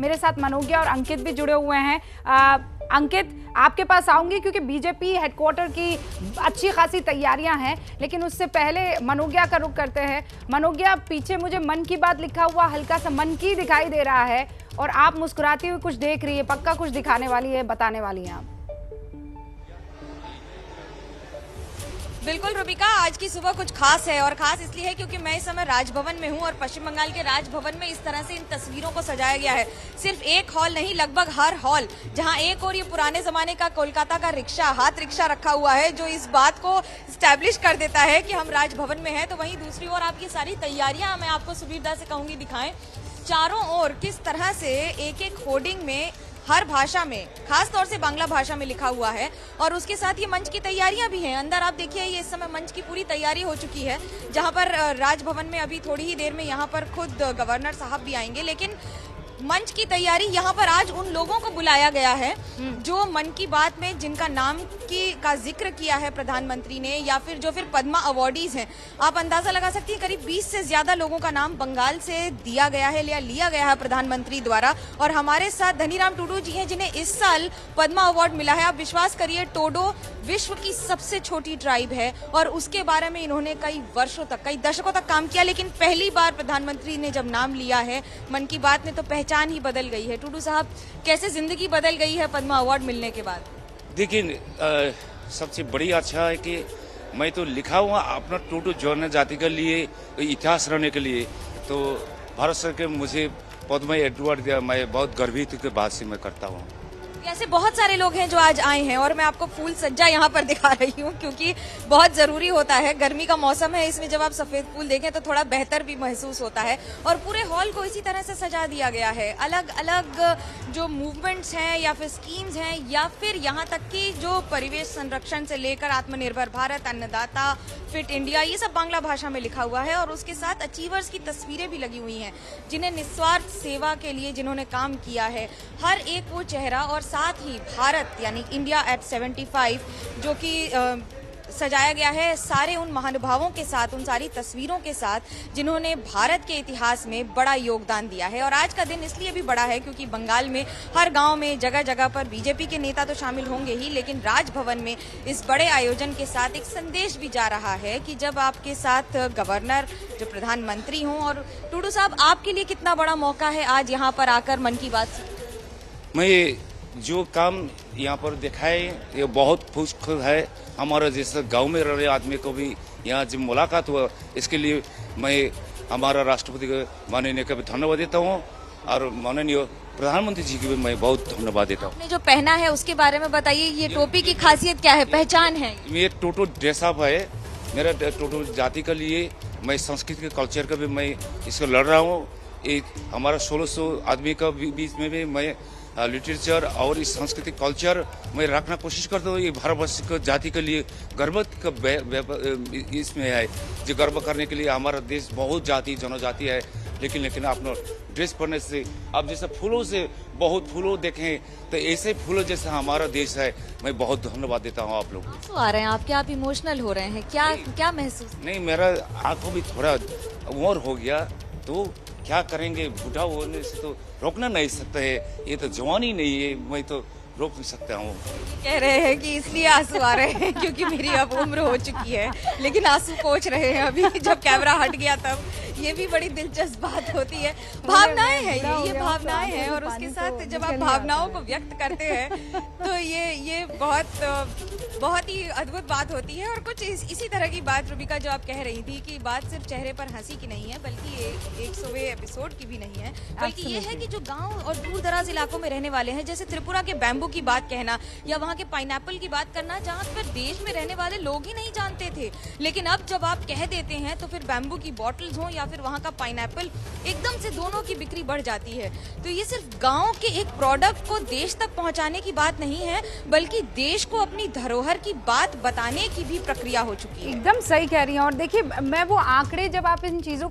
मेरे साथ मनोज्ञा और अंकित भी जुड़े हुए हैं। अंकित, आपके पास आऊंगी क्योंकि बीजेपी हेडक्वार्टर की अच्छी खासी तैयारियां हैं, लेकिन उससे पहले मनोज्ञा का रुख करते हैं। मनोज्ञा, पीछे मुझे मन की बात लिखा हुआ हल्का सा मन की दिखाई दे रहा है और आप मुस्कुराती हुई कुछ देख रही है, पक्का कुछ दिखाने वाली है, बताने वाली हैं आप। बिल्कुल रुबिका, आज की सुबह कुछ खास है और खास इसलिए है क्योंकि मैं इस समय राजभवन में हूं और पश्चिम बंगाल के राजभवन में इस तरह से इन तस्वीरों को सजाया गया है। सिर्फ एक हॉल नहीं, लगभग हर हॉल, जहां एक और ये पुराने जमाने का कोलकाता का रिक्शा, हाथ रिक्शा रखा हुआ है जो इस बात को स्टैब्लिश कर देता है कि हम राजभवन में हैं, तो वहीं दूसरी ओर आपकी सारी तैयारियां मैं आपको सुविधा से कहूंगी दिखाएं। चारों ओर किस तरह से एक एक होर्डिंग में हर भाषा में, खास तौर से बांग्ला भाषा में लिखा हुआ है और उसके साथ ये मंच की तैयारियां भी हैं। अंदर आप देखिए, ये इस समय मंच की पूरी तैयारी हो चुकी है, जहां पर राजभवन में अभी थोड़ी ही देर में यहाँ पर खुद गवर्नर साहब भी आएंगे। लेकिन मंच की तैयारी, यहाँ पर आज उन लोगों को बुलाया गया है जो मन की बात में जिनका नाम का जिक्र किया है प्रधानमंत्री ने, या फिर जो फिर पद्मा अवार्डीज हैं। आप अंदाजा लगा सकती हैं, करीब 20 से ज्यादा लोगों का नाम बंगाल से दिया गया है या लिया गया है प्रधानमंत्री द्वारा। और हमारे साथ धनीराम टूडू जी हैं जिन्हें इस साल पद्मा अवार्ड मिला है। आप विश्वास करिए, टोडो विश्व की सबसे छोटी ट्राइब है और उसके बारे में इन्होंने कई वर्षों तक, कई दशकों तक काम किया, लेकिन पहली बार प्रधानमंत्री ने जब नाम लिया है मन की बात में तो पहचान ही बदल गई है। टूडू साहब, कैसे जिंदगी बदल गई है पद्मा अवार्ड मिलने के बाद? देखिए, सबसे बड़ी अच्छा है कि मैं तो लिखा हुआ अपना टूडू जनजाति के लिए, इतिहास रहने के लिए, तो भारत सरकार के मुझे पद्मा अवार्ड दिया, मैं बहुत गर्वित के बाद से मैं करता हूँ। ऐसे बहुत सारे लोग हैं जो आज आए हैं और मैं आपको फूल सज्जा यहाँ पर दिखा रही हूँ क्योंकि बहुत जरूरी होता है। गर्मी का मौसम है, इसमें जब आप सफेद फूल देखें तो थोड़ा बेहतर भी महसूस होता है। और पूरे हॉल को इसी तरह से सजा दिया गया है। अलग अलग जो मूवमेंट्स हैं या फिर स्कीम्स हैं या फिर यहाँ तक कि जो परिवेश संरक्षण से लेकर आत्मनिर्भर भारत, अन्नदाता, फिट इंडिया, ये सब बांग्ला भाषा में लिखा हुआ है। और उसके साथ अचीवर्स की तस्वीरें भी लगी हुई हैं जिन्हें निस्वार्थ सेवा के लिए जिन्होंने काम किया है। हर एक वो चेहरा और साथ ही भारत यानी इंडिया एट 75 जो कि सजाया गया है सारे उन महानुभावों के साथ, उन सारी तस्वीरों के साथ जिन्होंने भारत के इतिहास में बड़ा योगदान दिया है। और आज का दिन इसलिए भी बड़ा है क्योंकि बंगाल में हर गांव में, जगह जगह पर बीजेपी के नेता तो शामिल होंगे ही, लेकिन राजभवन में इस बड़े आयोजन के साथ एक संदेश भी जा रहा है कि जब आपके साथ गवर्नर, जो प्रधानमंत्री हों। और टूडू साहब, आपके लिए कितना बड़ा मौका है आज यहाँ पर आकर मन की बात? मैं जो काम यहाँ पर दिखाए ये बहुत खुश है। हमारा जैसे गांव में रह रहे आदमी को भी यहाँ जब मुलाकात हुआ, इसके लिए मैं हमारा राष्ट्रपति को माननीय का भी धन्यवाद देता हूँ और माननीय प्रधानमंत्री जी की भी मैं बहुत धन्यवाद देता हूँ। आपने जो पहना है उसके बारे में बताइए, ये टोपी की खासियत क्या है, पहचान है? ये टोटो ड्रेसअप है मेरा, टोटो जाति के लिए। मैं संस्कृत के कल्चर का भी मैं इसको लड़ रहा हूँ। एक हमारा 1600 आदमी का बीच में भी मैं लिटरेचर और इस सांस्कृतिक कल्चर मैं रखना कोशिश करता हूँ। ये भारतवर्ष को जाति के लिए गर्व का इसमें है, जो गर्व करने के लिए हमारा देश बहुत जाति जनजाति है। लेकिन अपना ड्रेस पहनने से, अब जैसे फूलों से बहुत फूलों देखें तो ऐसे फूलों जैसा हमारा देश है। मैं बहुत धन्यवाद देता हूँ आप लोग को। आ रहे हैं आप, क्या आप इमोशनल हो रहे हैं? क्या महसूस? नहीं, मेरा आंखों में थोड़ा उम्र हो गया तो क्या करेंगे, बूढ़ा होने से तो रोकना नहीं सकते है। ये तो जवानी नहीं है, मैं तो रोक नहीं सकता हूँ। कह रहे हैं कि इसलिए आंसू आ रहे हैं क्योंकि मेरी अब उम्र हो चुकी है, लेकिन आंसू पोंछ रहे हैं अभी जब कैमरा हट गया तब। ये भी बड़ी दिलचस्प बात होती है। भावनाएं हैं, ये भावनाएं हैं और उसके साथ जब आप भावनाओं को व्यक्त करते हैं तो ये बहुत ही अद्भुत बात होती है। और कुछ इसी तरह की बात रुबिका जो आप कह रही थी कि बात सिर्फ चेहरे पर हंसी की नहीं है, बल्कि 100वें एपिसोड की भी नहीं है, बल्कि ये है कि जो गांव और दूर दराज इलाकों में रहने वाले हैं, जैसे त्रिपुरा के बैम्बू की बात कहना या वहाँ के पाइनएप्पल की बात करना, जहाँ पर देश में रहने वाले लोग ही नहीं जानते थे, लेकिन अब जब आप कह देते हैं तो फिर बैम्बू की बॉटल्स हों या फिर वहाँ का पाइनएप्पल, एकदम से दोनों की बिक्री बढ़ जाती है। तो ये सिर्फ गांव के एक प्रोडक्ट को देश तक पहुँचाने की बात नहीं है, बल्कि देश को अपनी धरोहर की बात बताने की भी प्रक्रिया हो चुकी है। एकदम सही कह रही हैं। और देखिए, मैं वो आंकड़े, जब आप इन चीजों